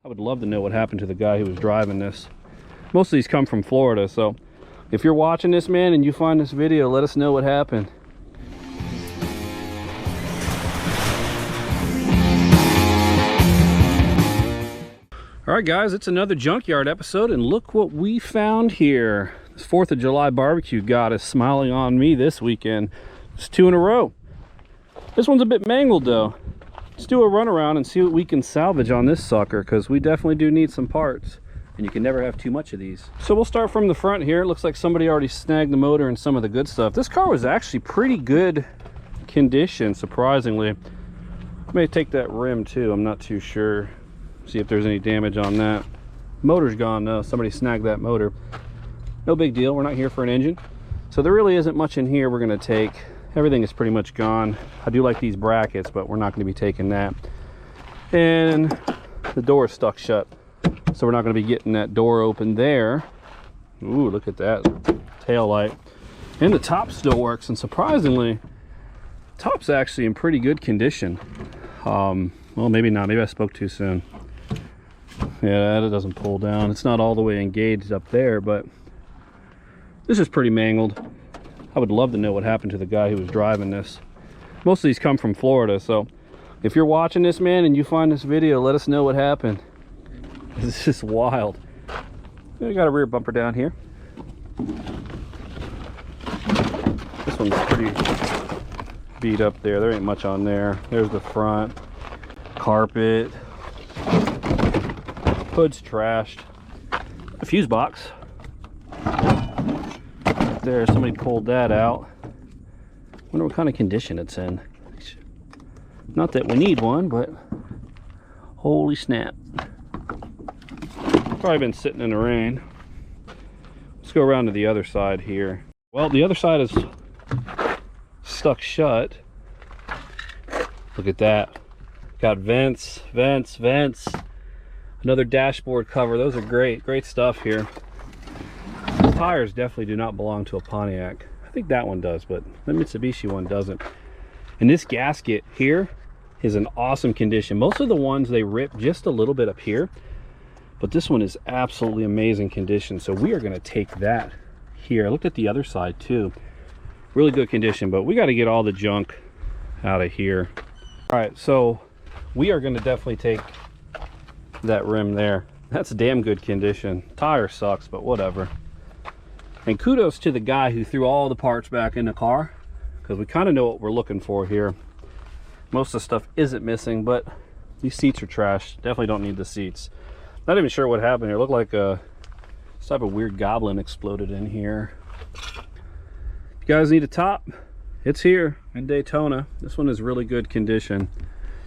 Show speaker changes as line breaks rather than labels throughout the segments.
I would love to know what happened to the guy who was driving this. Most of these come from Florida, so if you're watching this, man, and you find this video, let us know what happened. All right, guys, it's another Junkyard episode, and look what we found here. This 4th of July barbecue goddess smiling on me this weekend. It's 2 in a row. This one's a bit mangled, though. Let's do a run around and see what we can salvage on this sucker, because we definitely do need some parts, and you can never have too much of these. So we'll start from the front here. It looks like somebody already snagged the motor and some of the good stuff. This car was actually pretty good condition, surprisingly. I may take that rim too, I'm not too sure. See if there's any damage on that. Motor's gone though. Somebody snagged that motor. No big deal, we're not here for an engine. So there really isn't much in here we're gonna take. Everything is pretty much gone. I do like these brackets, but we're not going to be taking that. And the door is stuck shut, so we're not going to be getting that door open there. Ooh, look at that tail light. And the top still works, and surprisingly, top's actually in pretty good condition. Well, maybe not. Maybe I spoke too soon. Yeah, it doesn't pull down. It's not all the way engaged up there, but this is pretty mangled. I would love to know what happened to the guy who was driving this. Most of these come from Florida, so if you're watching this, man, and you find this video, let us know what happened. This is just wild. I got a rear bumper down here. This one's pretty beat up there. There ain't much on there. There's the front. Carpet. Hood's trashed. A fuse box. There, somebody pulled that out. Wonder what kind of condition it's in. Not that we need one, but holy snap. Probably been sitting in the rain. Let's go around to the other side here. Well, the other side is stuck shut. Look at that. Got vents, vents, vents. Another dashboard cover. Those are great stuff here. Tires definitely do not belong to a Pontiac. I think that one does, but the Mitsubishi one doesn't. And this gasket here is in awesome condition. Most of the ones, they rip just a little bit up here, but this one is absolutely amazing condition. So we are going to take that here. I looked at the other side too. Really good condition, but we got to get all the junk out of here. All right, so we are going to definitely take that rim there. That's damn good condition. Tire sucks, but whatever. And kudos to the guy who threw all the parts back in the car, because we kind of know what we're looking for here. Most of the stuff isn't missing, but these seats are trash. Definitely don't need the seats. Not even sure what happened here. It looked like some type of weird goblin exploded in here. If you guys need a top, it's here in Daytona. This one is really good condition.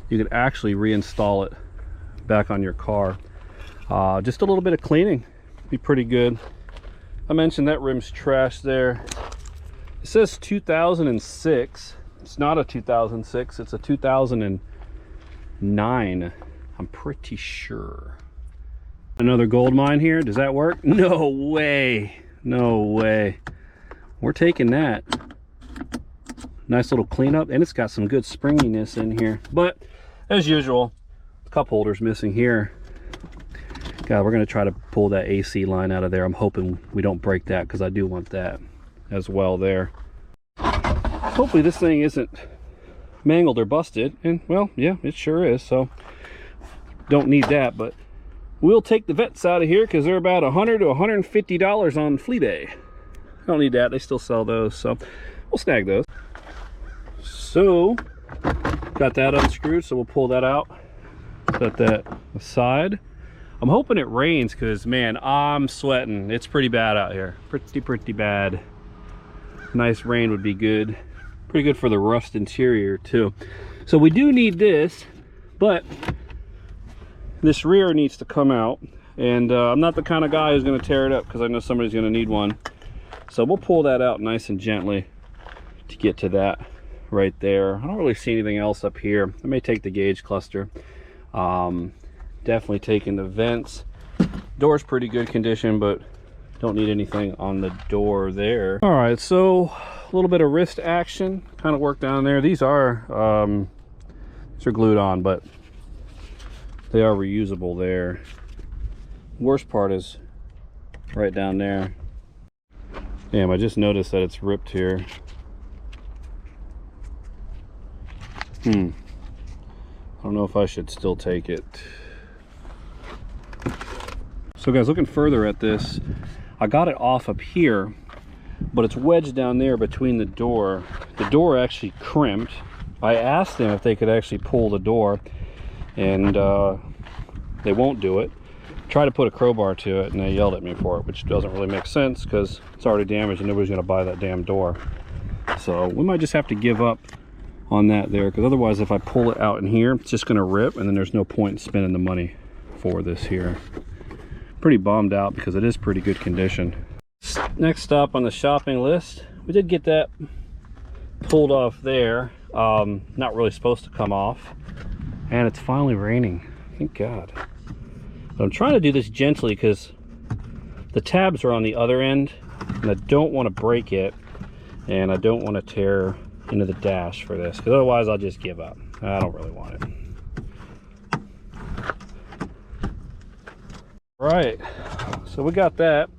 You could actually reinstall it back on your car. Just a little bit of cleaning be pretty good. I mentioned that rim's trash there. It says 2006. It's not a 2006, it's a 2009. I'm pretty sure. Another gold mine here. Does that work? No way. No way. We're taking that. Nice little cleanup, and it's got some good springiness in here. But as usual, cup holder's missing here. God, we're going to try to pull that AC line out of there. I'm hoping we don't break that, because I do want that as well there. Hopefully this thing isn't mangled or busted. And, well, yeah, it sure is. So, don't need that. But we'll take the vets out of here, because they're about $100 to $150 on Fleabay. Don't need that. They still sell those. So, we'll snag those. So, got that unscrewed. So, we'll pull that out. Set that aside. I'm hoping it rains, because man, I'm sweating. It's pretty bad out here. Pretty bad. Nice rain would be good. Pretty good for the rust interior too. So we do need this, but this rear needs to come out. And I'm not the kind of guy who's going to tear it up, because I know somebody's going to need one. So we'll pull that out nice and gently to get to that right there. I don't really see anything else up here. I may take the gauge cluster. Definitely taking the vents. Door's pretty good condition, but don't need anything on the door there. All right, so a little bit of wrist action kind of work down there. These are glued on, but they are reusable there. Worst part is right down there. Damn, I just noticed that it's ripped here. I don't know if I should still take it. So guys, looking further at this, I got it off up here, but it's wedged down there between the door. The door actually crimped. I asked them if they could actually pull the door, and they won't do it. Try to put a crowbar to it, and they yelled at me for it, which doesn't really make sense because it's already damaged and nobody's going to buy that damn door. So we might just have to give up on that there, because otherwise if I pull it out in here, it's just going to rip, and then there's no point in spending the money for this here. Pretty bummed out because it is pretty good condition. Next stop on the shopping list, we did get that pulled off there. Not really supposed to come off, and it's finally raining, thank God. But I'm trying to do this gently because the tabs are on the other end, and I don't want to break it, and I don't want to tear into the dash for this, because otherwise I'll just give up. I don't really want it. Right, so we got that.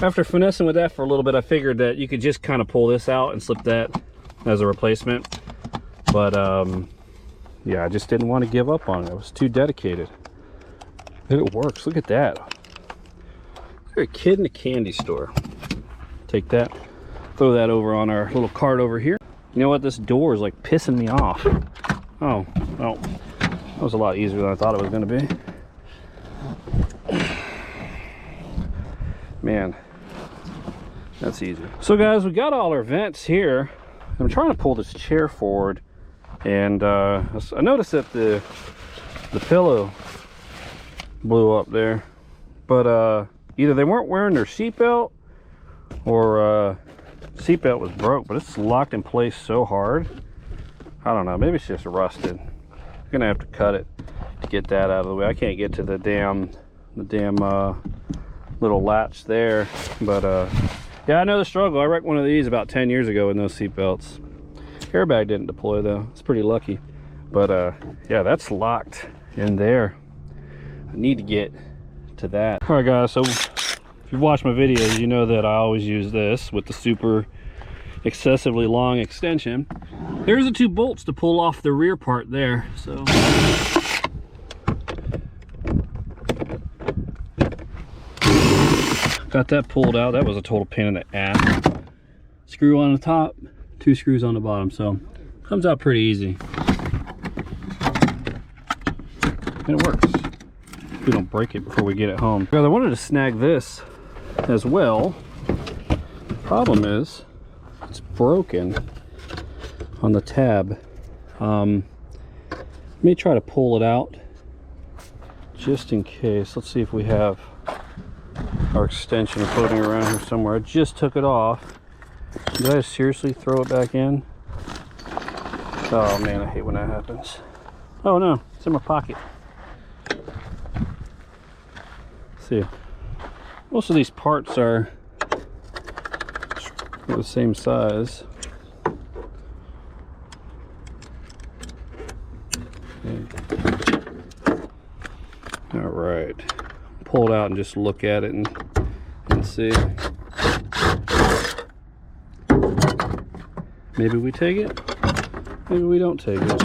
After finessing with that for a little bit, I figured that you could just kind of pull this out and slip that as a replacement. But yeah, I just didn't want to give up on it. I was too dedicated. And it works. Look at that. You're a kid in a candy store. Take that, throw that over on our little cart over here. You know what? This door is like pissing me off. Oh, well, that was a lot easier than I thought it was going to be. Man, that's easy. So guys, we got all our vents here. I'm trying to pull this chair forward, and I noticed that the pillow blew up there, but either they weren't wearing their seatbelt, or seatbelt was broke, but it's locked in place so hard. I don't know, maybe it's just rusted. I'm gonna have to cut it to get that out of the way. I can't get to the damn little latch there, but yeah, I know the struggle. I wrecked one of these about 10 years ago with no seatbelts. Airbag didn't deploy though. It's pretty lucky, but yeah, that's locked in there. I need to get to that. All right guys, so if you've watched my videos, you know that I always use this with the super excessively long extension. There's the two bolts to pull off the rear part there, so got that pulled out. That was a total pain in the ass. Screw on the top, 2 screws on the bottom, so comes out pretty easy, and it works. We don't break it before we get it home. Guys, I wanted to snag this as well. Problem is, it's broken on the tab. Let me try to pull it out just in case. Let's see if we have our extension floating around here somewhere. I just took it off. Did I seriously throw it back in? Oh man, I hate when that happens. Oh no, it's in my pocket. See, most of these parts are the same size. Okay. All right, pull it out and just look at it and see. Maybe we take it, maybe we don't take it.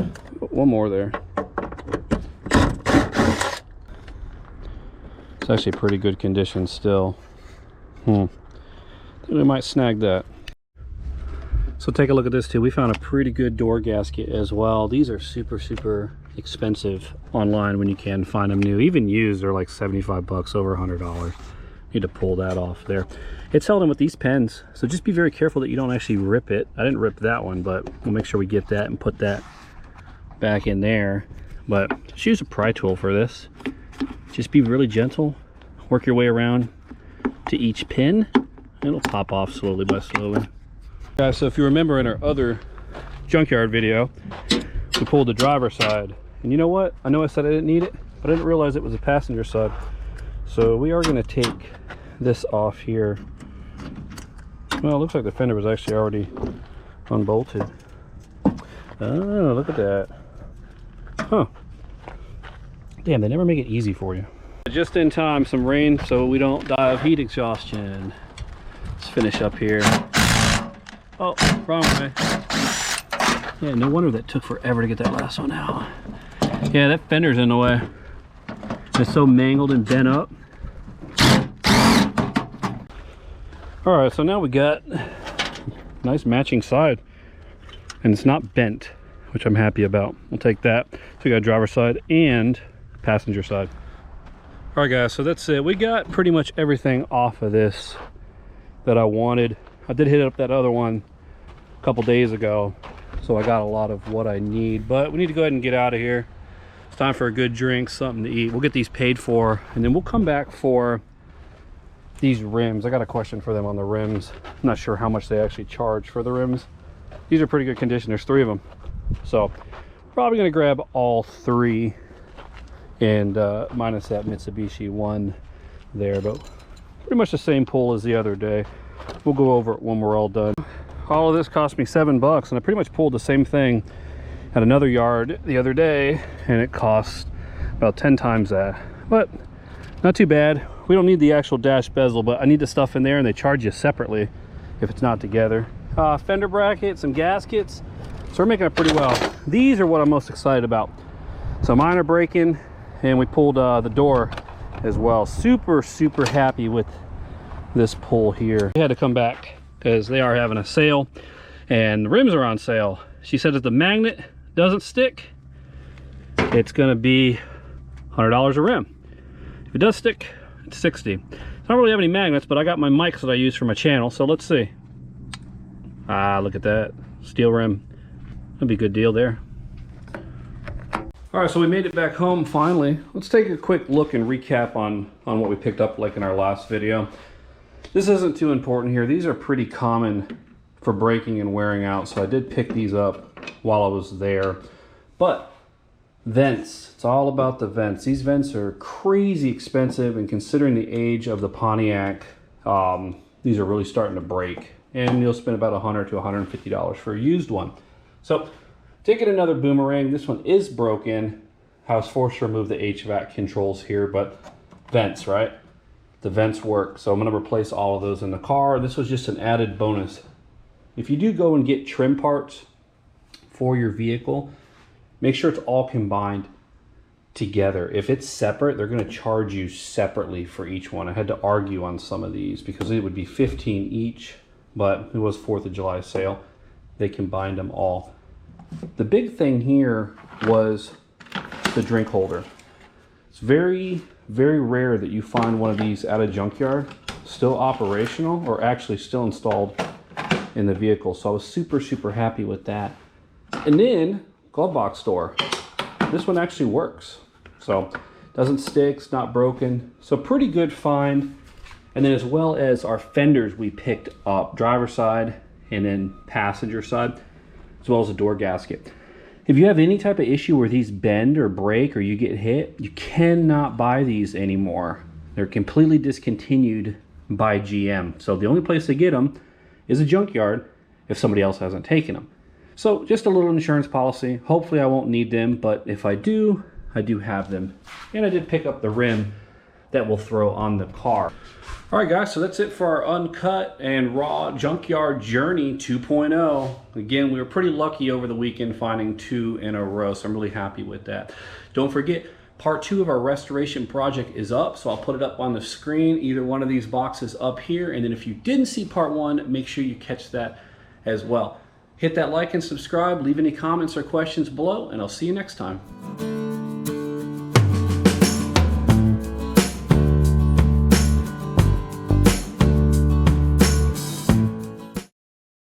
One more there. It's actually pretty good condition still. I think we might snag that. So take a look at this too. We found a pretty good door gasket as well. These are super expensive online when you can find them new. Even used, they're like 75 bucks, over $100. Need to pull that off there. It's held in with these pens, so just be very careful that you don't actually rip it. I didn't rip that one, but we'll make sure we get that and put that back in there. But just use a pry tool for this. Just be really gentle, work your way around to each pin, and it'll pop off slowly by slowly. Guys, so if you remember in our other junkyard video, we pulled the driver's side, and you know what? I know I said I didn't need it, but I didn't realize it was the passenger side. So we are going to take this off here. Well, it looks like the fender was actually already unbolted. Oh, look at that. Huh. Damn, they never make it easy for you. Just in time, some rain so we don't die of heat exhaustion. Let's finish up here. Oh, wrong way. Yeah, no wonder that took forever to get that last one out. Yeah, that fender's in the way. It's so mangled and bent up. All right, so now we got nice matching side, and it's not bent, which I'm happy about. We'll take that. So we got driver's side and passenger side. All right, guys, so that's it. We got pretty much everything off of this that I wanted. I did hit up that other one a couple days ago, so I got a lot of what I need, but we need to go ahead and get out of here. It's time for a good drink, something to eat. We'll get these paid for, and then we'll come back for these rims. I got a question for them on the rims. I'm not sure how much they actually charge for the rims. These are pretty good condition. There's 3 of them, so probably gonna grab all 3, and minus that Mitsubishi one there, but pretty much the same pull as the other day. We'll go over it when we're all done. All of this cost me $7, and I pretty much pulled the same thing at another yard the other day, and it cost about 10 times that, but not too bad. We don't need the actual dash bezel, but I need the stuff in there, and they charge you separately if it's not together. Fender bracket, some gaskets, so we're making it pretty well. These are what I'm most excited about. So mine are breaking, and we pulled the door as well. Super happy with this pull here. We had to come back because they are having a sale, and the rims are on sale. She said if the magnet doesn't stick, it's gonna be $100 a rim. If it does stick, it's 60. So I don't really have any magnets, but I got my mics that I use for my channel, so let's see. Ah, look at that. Steel rim. That'd be a good deal there. All right, so we made it back home finally. Let's take a quick look and recap on what we picked up like in our last video. This isn't too important here. These are pretty common for breaking and wearing out, so I did pick these up while I was there. But vents, it's all about the vents. These vents are crazy expensive, and considering the age of the Pontiac, these are really starting to break, and you'll spend about $100 to $150 for a used one. So taking another boomerang. This one is broken. I was forced to remove the HVAC controls here, but vents, right? The vents work, so I'm going to replace all of those in the car. This was just an added bonus. If you do go and get trim parts for your vehicle, make sure it's all combined together. If it's separate, they're going to charge you separately for each one. I had to argue on some of these because it would be $15 each, but it was 4th of July sale. They combined them all. The big thing here was the drink holder. It's very rare that you find one of these at a junkyard still operational, or actually still installed in the vehicle. So I was super happy with that. And then glove box door. This one actually works. So doesn't stick, it's not broken. So pretty good find. And then as well as our fenders we picked up, driver's side and then passenger side, as well as a door gasket. If you have any type of issue where these bend or break or you get hit, you cannot buy these anymore. They're completely discontinued by GM. So the only place to get them is a junkyard if somebody else hasn't taken them. So just a little insurance policy. Hopefully I won't need them, but if I do have them. And I did pick up the rim that we'll throw on the car. All right, guys, so that's it for our uncut and raw junkyard journey 2.0. Again, we were pretty lucky over the weekend finding 2 in a row, so I'm really happy with that. Don't forget, part 2 of our restoration project is up, so I'll put it up on the screen, either one of these boxes up here, and then if you didn't see part 1, make sure you catch that as well. Hit that like and subscribe, leave any comments or questions below, and I'll see you next time.